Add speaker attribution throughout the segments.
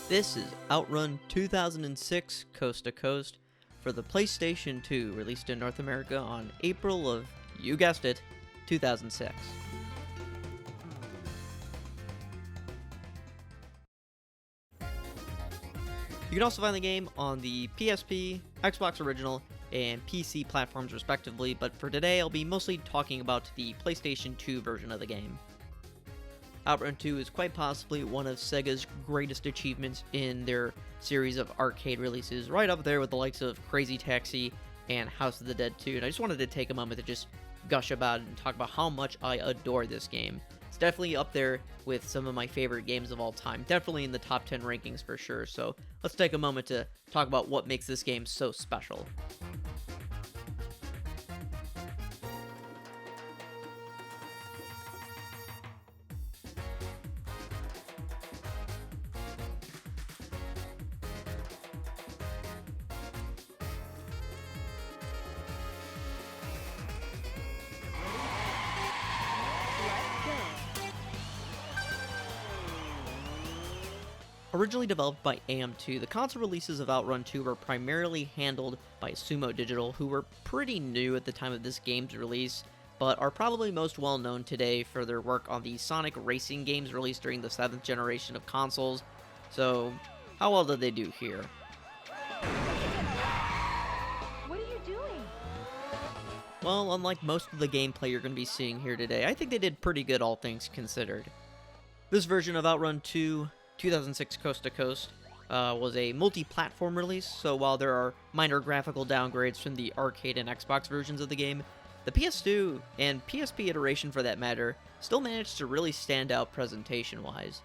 Speaker 1: This is Outrun 2006 Coast to Coast for the PlayStation 2, released in North America on April of, you guessed it, 2006. You can also find the game on the PSP, Xbox Original, and PC platforms respectively, but for today I'll be mostly talking about the PlayStation 2 version of the game. Outrun 2 is quite possibly one of Sega's greatest achievements in their series of arcade releases, right up there with the likes of Crazy Taxi and House of the Dead 2, and I just wanted to take a moment to just gush about it and talk about how much I adore this game. It's definitely up there with some of my favorite games of all time, definitely in the top 10 rankings for sure, so let's take a moment to talk about what makes this game so special. Originally developed by AM2, the console releases of Outrun 2 were primarily handled by Sumo Digital, who were pretty new at the time of this game's release, but are probably most well known today for their work on the Sonic racing games released during the 7th generation of consoles. So, how well did they do here?
Speaker 2: What are you doing?
Speaker 1: Well, unlike most of the gameplay you're going to be seeing here today, I think they did pretty good all things considered. This version of Outrun 2 2006 Coast to Coast was a multi-platform release, so while there are minor graphical downgrades from the arcade and Xbox versions of the game, the PS2 and PSP iteration for that matter still managed to really stand out presentation-wise.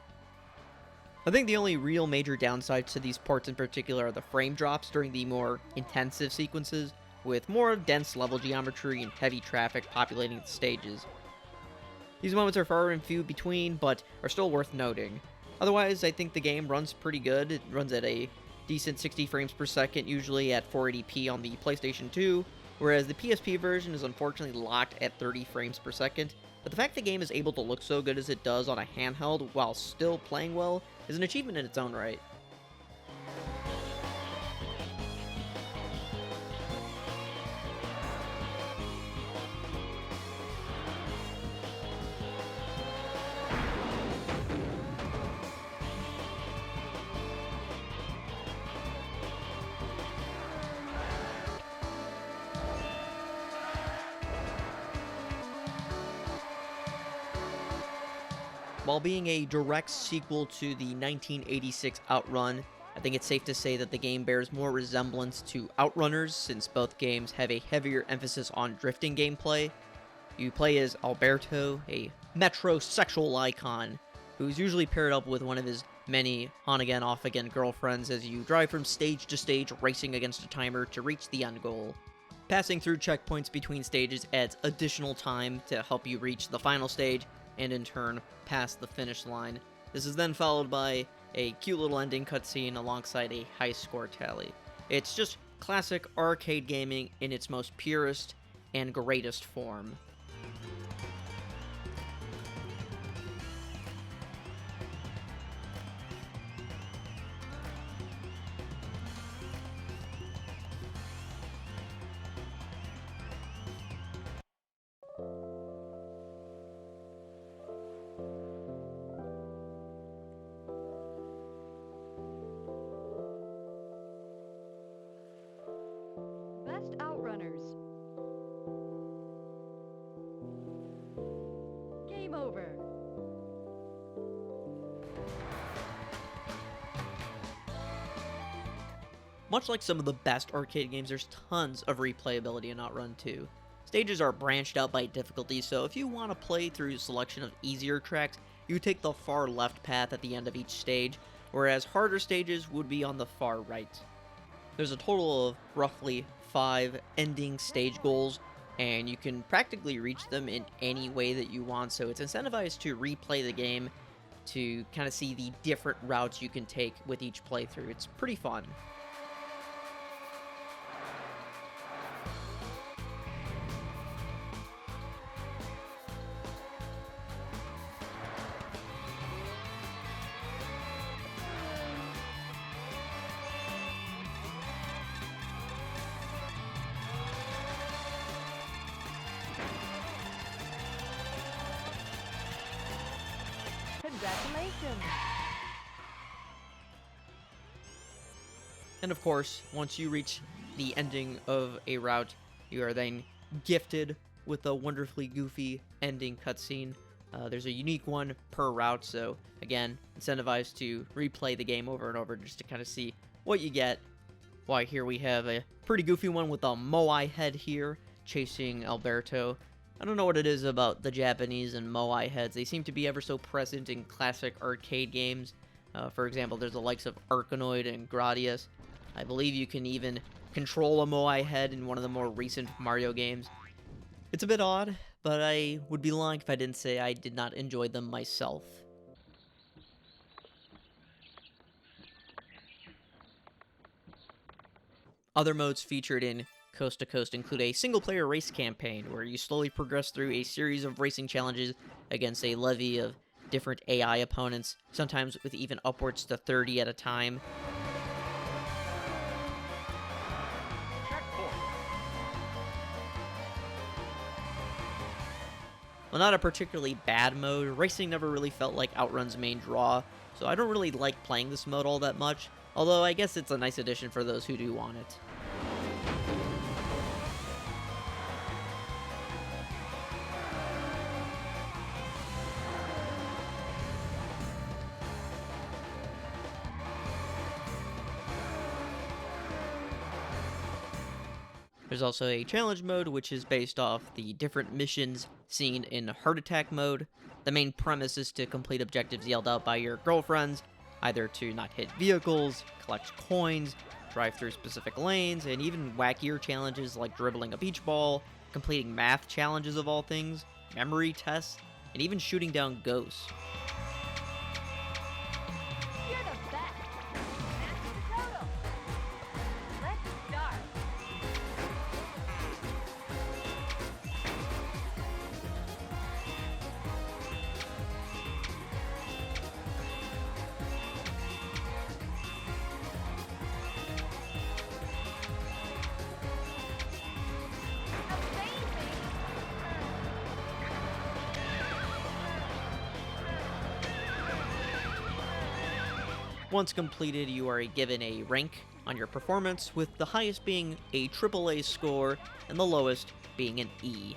Speaker 1: I think the only real major downsides to these ports in particular are the frame drops during the more intensive sequences, with more dense level geometry and heavy traffic populating the stages. These moments are far and few between, but are still worth noting. Otherwise, I think the game runs pretty good. It runs at a decent 60 frames per second, usually at 480p on the PlayStation 2, whereas the PSP version is unfortunately locked at 30 frames per second. But the fact the game is able to look so good as it does on a handheld while still playing well is an achievement in its own right. While being a direct sequel to the 1986 Outrun, I think it's safe to say that the game bears more resemblance to Outrunners, since both games have a heavier emphasis on drifting gameplay. You play as Alberto, a metrosexual icon, who's usually paired up with one of his many on-again, off-again girlfriends as you drive from stage to stage, racing against a timer to reach the end goal. Passing through checkpoints between stages adds additional time to help you reach the final stage, and in turn, past the finish line. This is then followed by a cute little ending cutscene alongside a high score tally. It's just classic arcade gaming in its most purest and greatest form.
Speaker 2: Best Outrunners. Game over.
Speaker 1: Much like some of the best arcade games, there's tons of replayability in Outrun 2. Stages are branched out by difficulty, so if you want to play through a selection of easier tracks, you take the far left path at the end of each stage, whereas harder stages would be on the far right. There's a total of roughly 5 ending stage goals, and you can practically reach them in any way that you want, so it's incentivized to replay the game to kind of see the different routes you can take with each playthrough. It's pretty fun.
Speaker 2: Congratulations.
Speaker 1: And of course, once you reach the ending of a route, you are then gifted with a wonderfully goofy ending cutscene. There's a unique one per route, so again, incentivized to replay the game over and over just to kind of see what you get. Why, here we have a pretty goofy one with a Moai head here, chasing Alberto. I don't know what it is about the Japanese and Moai heads. They seem to be ever so present in classic arcade games. For example, there's the likes of Arkanoid and Gradius. I believe you can even control a Moai head in one of the more recent Mario games. It's a bit odd, but I would be lying if I didn't say I did not enjoy them myself. Other modes featured in Coast to Coast include a single-player race campaign, where you slowly progress through a series of racing challenges against a levy of different AI opponents, sometimes with even upwards to 30 at a time. While not a particularly bad mode, racing never really felt like Outrun's main draw, so I don't really like playing this mode all that much, although I guess it's a nice addition for those who do want it. There's also a challenge mode, which is based off the different missions seen in Heart Attack mode. The main premise is to complete objectives yelled out by your girlfriends, either to not hit vehicles, collect coins, drive through specific lanes, and even wackier challenges like dribbling a beach ball, completing math challenges of all things, memory tests, and even shooting down ghosts.
Speaker 2: You're the best. That's the total. Let's start.
Speaker 1: Once completed, you are given a rank on your performance, with the highest being a AAA score and the lowest being an E.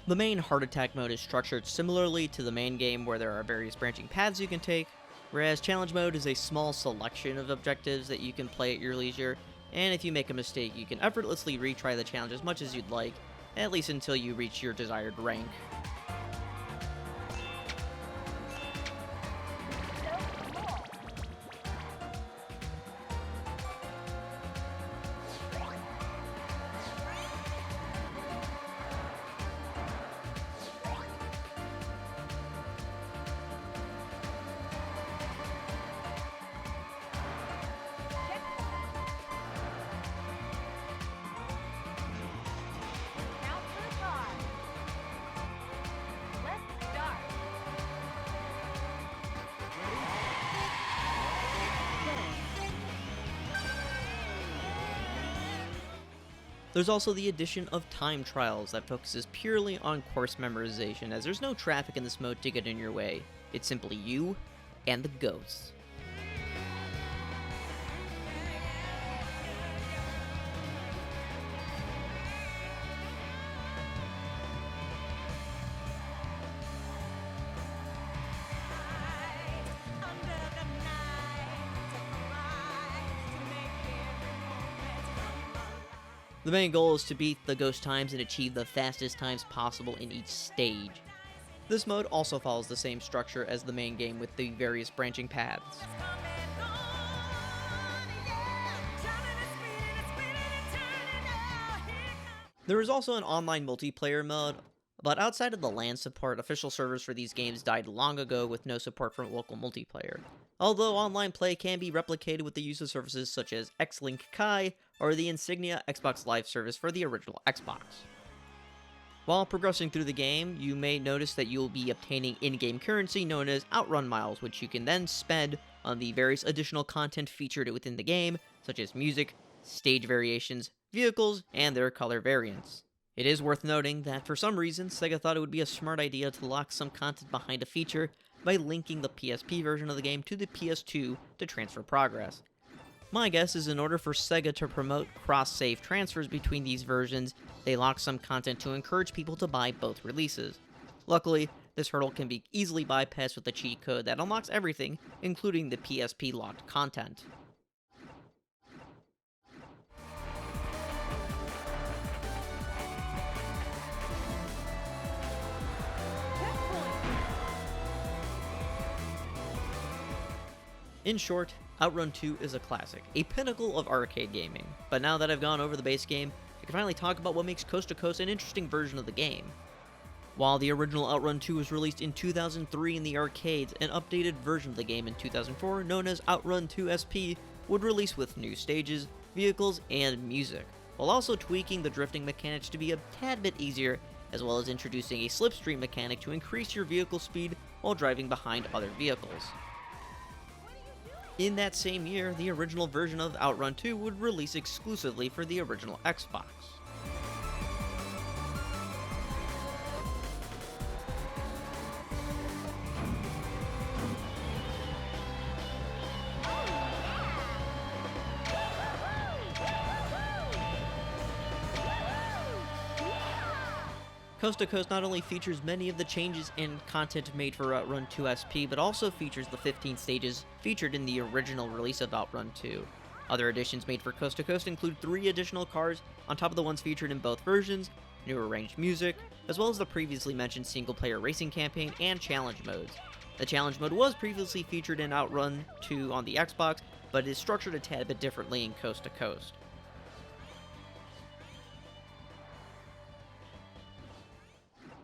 Speaker 1: The main Heart Attack mode is structured similarly to the main game, where there are various branching paths you can take, whereas Challenge mode is a small selection of objectives that you can play at your leisure, and if you make a mistake, you can effortlessly retry the challenge as much as you'd like, at least until you reach your desired rank.
Speaker 2: Count for the car. Let's start.
Speaker 1: There's also the addition of time trials that focuses purely on course memorization, as there's no traffic in this mode to get in your way. It's simply you and the ghosts. The main goal is to beat the ghost times and achieve the fastest times possible in each stage. This mode also follows the same structure as the main game, with the various branching paths. There is also an online multiplayer mode, but outside of the LAN support, official servers for these games died long ago with no support for local multiplayer. Although online play can be replicated with the use of services such as X-Link Kai or the Insignia Xbox Live service for the original Xbox. While progressing through the game, you may notice that you will be obtaining in-game currency known as Outrun Miles, which you can then spend on the various additional content featured within the game, such as music, stage variations, vehicles, and their color variants. It is worth noting that for some reason, Sega thought it would be a smart idea to lock some content behind a feature by linking the PSP version of the game to the PS2 to transfer progress. My guess is in order for Sega to promote cross-save transfers between these versions, they locked some content to encourage people to buy both releases. Luckily, this hurdle can be easily bypassed with a cheat code that unlocks everything, including the PSP locked content. In short, Outrun 2 is a classic, a pinnacle of arcade gaming. But now that I've gone over the base game, I can finally talk about what makes Coast to Coast an interesting version of the game. While the original Outrun 2 was released in 2003 in the arcades, an updated version of the game in 2004, known as Outrun 2 SP, would release with new stages, vehicles, and music, while also tweaking the drifting mechanics to be a tad bit easier, as well as introducing a slipstream mechanic to increase your vehicle speed while driving behind other vehicles. In that same year, the original version of Outrun 2 would release exclusively for the original Xbox. Coast to Coast not only features many of the changes and content made for Outrun 2 SP, but also features the 15 stages featured in the original release of Outrun 2. Other additions made for Coast to Coast include 3 additional cars on top of the ones featured in both versions, new arranged music, as well as the previously mentioned single-player racing campaign and challenge modes. The challenge mode was previously featured in Outrun 2 on the Xbox, but is structured a tad bit differently in Coast to Coast.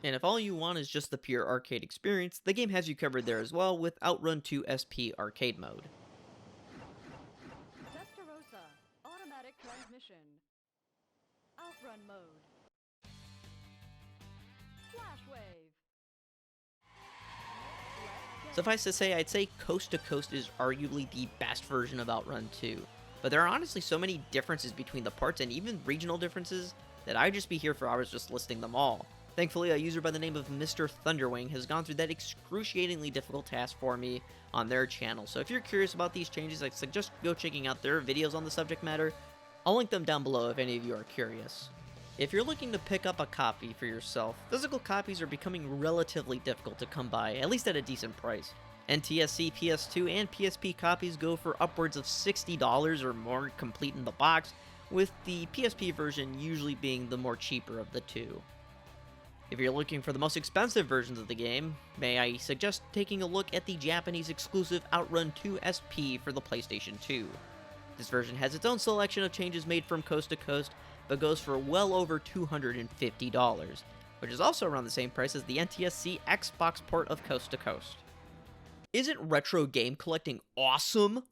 Speaker 1: And if all you want is just the pure arcade experience, the game has you covered there as well with Outrun 2 SP Arcade Mode.
Speaker 2: Testarossa, automatic transmission. Outrun mode. Flash wave.
Speaker 1: Suffice to say, I'd say Coast to Coast is arguably the best version of Outrun 2, but there are honestly so many differences between the parts and even regional differences that I'd just be here for hours just listing them all. Thankfully, a user by the name of MrThunderwing has gone through that excruciatingly difficult task for me on their channel, so if you're curious about these changes, I suggest go checking out their videos on the subject matter. I'll link them down below if any of you are curious. If you're looking to pick up a copy for yourself, physical copies are becoming relatively difficult to come by, at least at a decent price. NTSC, PS2, and PSP copies go for upwards of $60 or more complete in the box, with the PSP version usually being the more cheaper of the two. If you're looking for the most expensive versions of the game, may I suggest taking a look at the Japanese exclusive Outrun 2 SP for the PlayStation 2. This version has its own selection of changes made from coast to coast, but goes for well over $250, which is also around the same price as the NTSC Xbox port of Coast to Coast. Isn't retro game collecting awesome?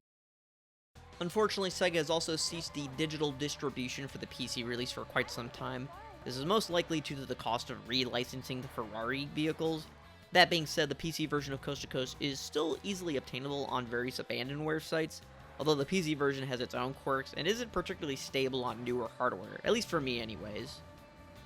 Speaker 1: Unfortunately, Sega has also ceased the digital distribution for the PC release for quite some time. This is most likely due to the cost of relicensing the Ferrari vehicles. That being said, the PC version of Coast to Coast is still easily obtainable on various abandonware sites, although the PC version has its own quirks and isn't particularly stable on newer hardware, at least for me anyways.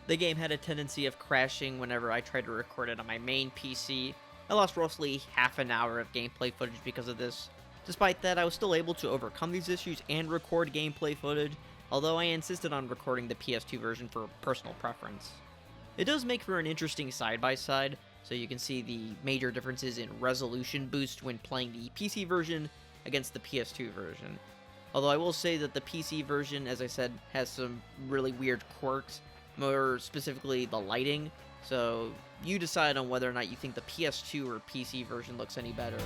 Speaker 1: The game had a tendency of crashing whenever I tried to record it on my main PC. I lost roughly half an hour of gameplay footage because of this. Despite that, I was still able to overcome these issues and record gameplay footage, although I insisted on recording the PS2 version for personal preference. It does make for an interesting side-by-side, so you can see the major differences in resolution boost when playing the PC version against the PS2 version. Although I will say that the PC version, as I said, has some really weird quirks, more specifically the lighting, so you decide on whether or not you think the PS2 or PC version looks any better.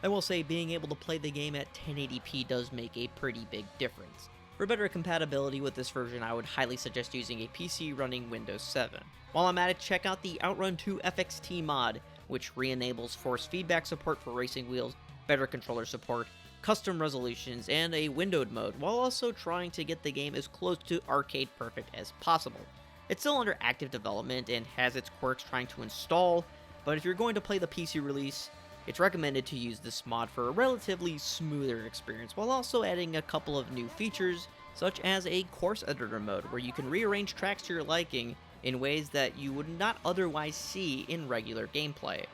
Speaker 1: I will say being able to play the game at 1080p does make a pretty big difference. For better compatibility with this version, I would highly suggest using a PC running Windows 7. While I'm at it, check out the Outrun 2 FXT mod, which re-enables force feedback support for racing wheels, better controller support, custom resolutions, and a windowed mode, while also trying to get the game as close to arcade perfect as possible. It's still under active development and has its quirks trying to install, but if you're going to play the PC release, it's recommended to use this mod for a relatively smoother experience, while also adding a couple of new features, such as a course editor mode, where you can rearrange tracks to your liking in ways that you would not otherwise see in regular gameplay.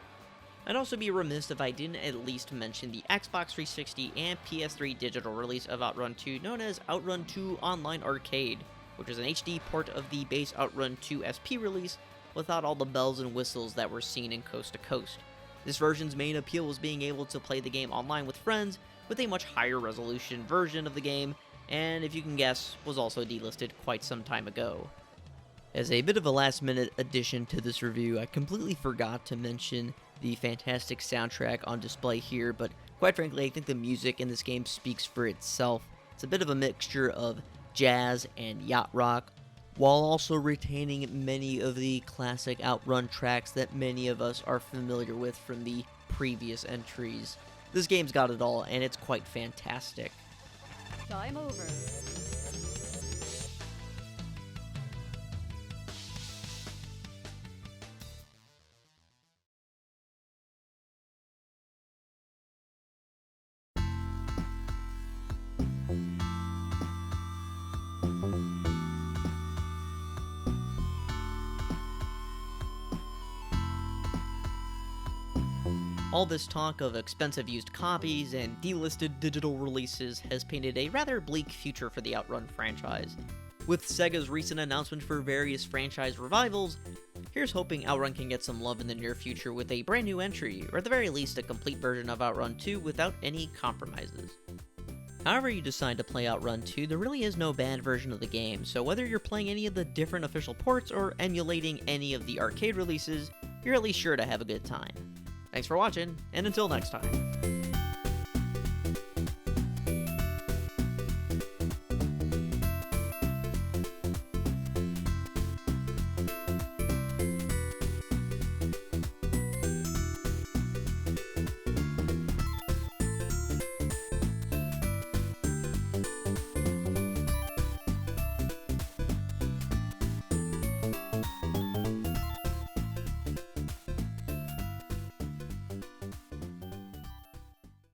Speaker 1: I'd also be remiss if I didn't at least mention the Xbox 360 and PS3 digital release of Outrun 2, known as Outrun 2 Online Arcade, which is an HD port of the base Outrun 2 SP release without all the bells and whistles that were seen in Coast to Coast. This version's main appeal was being able to play the game online with friends with a much higher resolution version of the game, and if you can guess, was also delisted quite some time ago. As a bit of a last-minute addition to this review, I completely forgot to mention the fantastic soundtrack on display here, but quite frankly, I think the music in this game speaks for itself. It's a bit of a mixture of jazz and yacht rock, while also retaining many of the classic Outrun tracks that many of us are familiar with from the previous entries. This game's got it all, and it's quite fantastic.
Speaker 2: Time over.
Speaker 1: All this talk of expensive used copies and delisted digital releases has painted a rather bleak future for the Outrun franchise. With Sega's recent announcement for various franchise revivals, here's hoping Outrun can get some love in the near future with a brand new entry, or at the very least a complete version of Outrun 2 without any compromises. However you decide to play Outrun 2, there really is no bad version of the game, so whether you're playing any of the different official ports or emulating any of the arcade releases, you're at least sure to have a good time. Thanks for watching, and until next time.